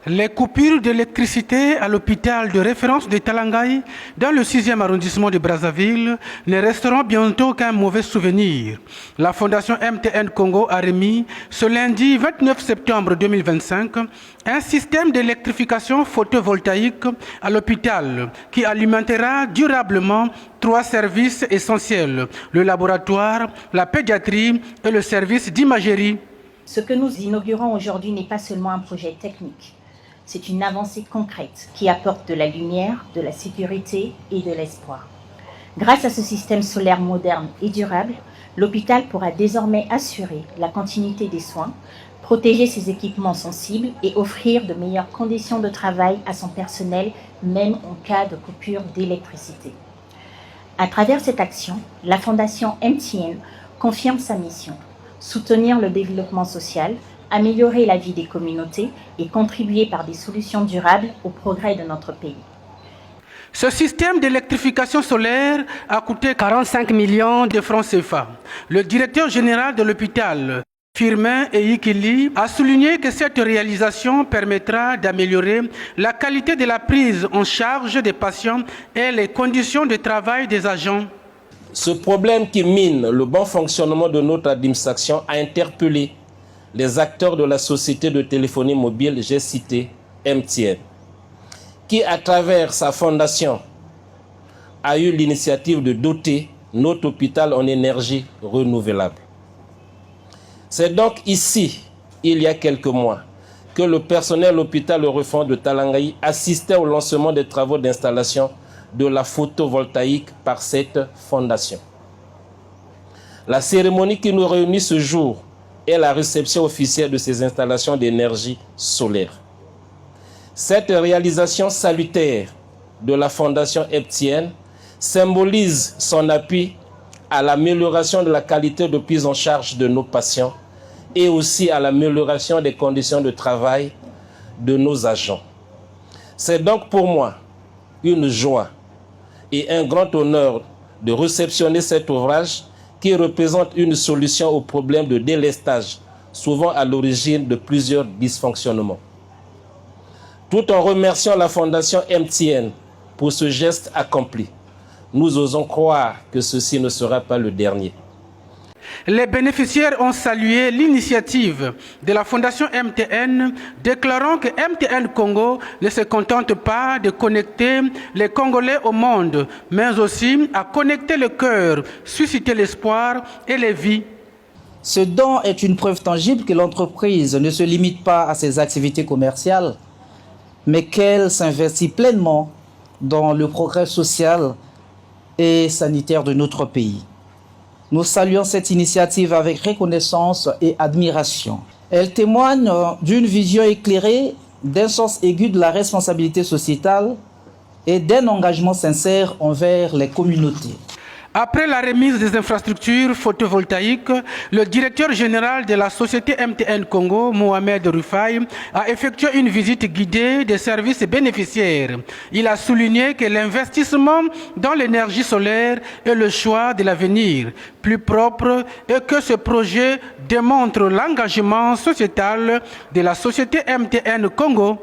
Les coupures d'électricité à l'hôpital de référence de Talangaï, dans le 6e arrondissement de Brazzaville, ne resteront bientôt qu'un mauvais souvenir. La Fondation MTN Congo a remis, ce lundi 29 septembre 2025, un système d'électrification photovoltaïque à l'hôpital qui alimentera durablement 3 services essentiels, le laboratoire, la pédiatrie et le service d'imagerie. Ce que nous inaugurons aujourd'hui n'est pas seulement un projet technique. C'est une avancée concrète qui apporte de la lumière, de la sécurité et de l'espoir. Grâce à ce système solaire moderne et durable, l'hôpital pourra désormais assurer la continuité des soins, protéger ses équipements sensibles et offrir de meilleures conditions de travail à son personnel, même en cas de coupure d'électricité. À travers cette action, la Fondation MTN confirme sa mission: soutenir le développement social, améliorer la vie des communautés et contribuer par des solutions durables au progrès de notre pays. Ce système d'électrification solaire a coûté 45 millions de francs CFA. Le directeur général de l'hôpital, Firmin Eyikili, a souligné que cette réalisation permettra d'améliorer la qualité de la prise en charge des patients et les conditions de travail des agents. Ce problème qui mine le bon fonctionnement de notre administration a interpellé les acteurs de la société de téléphonie mobile, j'ai cité MTN, qui à travers sa fondation a eu l'initiative de doter notre hôpital en énergie renouvelable. C'est donc ici, il y a quelques mois, que le personnel hôpital Refond de Talangaï assistait au lancement des travaux d'installation de la photovoltaïque par cette fondation. La cérémonie qui nous réunit ce jour est la réception officielle de ces installations d'énergie solaire. Cette réalisation salutaire de la Fondation MTN symbolise son appui à l'amélioration de la qualité de prise en charge de nos patients et aussi à l'amélioration des conditions de travail de nos agents. C'est donc pour moi une joie et un grand honneur de réceptionner cet ouvrage qui représente une solution au problème de délestage, souvent à l'origine de plusieurs dysfonctionnements. Tout en remerciant la Fondation MTN pour ce geste accompli, nous osons croire que ceci ne sera pas le dernier. Les bénéficiaires ont salué l'initiative de la Fondation MTN, déclarant que MTN Congo ne se contente pas de connecter les Congolais au monde, mais aussi à connecter le cœur, susciter l'espoir et les vies. Ce don est une preuve tangible que l'entreprise ne se limite pas à ses activités commerciales, mais qu'elle s'investit pleinement dans le progrès social et sanitaire de notre pays. Nous saluons cette initiative avec reconnaissance et admiration. Elle témoigne d'une vision éclairée, d'un sens aigu de la responsabilité sociétale et d'un engagement sincère envers les communautés. Après la remise des infrastructures photovoltaïques, le directeur général de la société MTN Congo, Mohamed Rufai, a effectué une visite guidée des services bénéficiaires. Il a souligné que l'investissement dans l'énergie solaire est le choix de l'avenir, plus propre, et que ce projet démontre l'engagement sociétal de la société MTN Congo.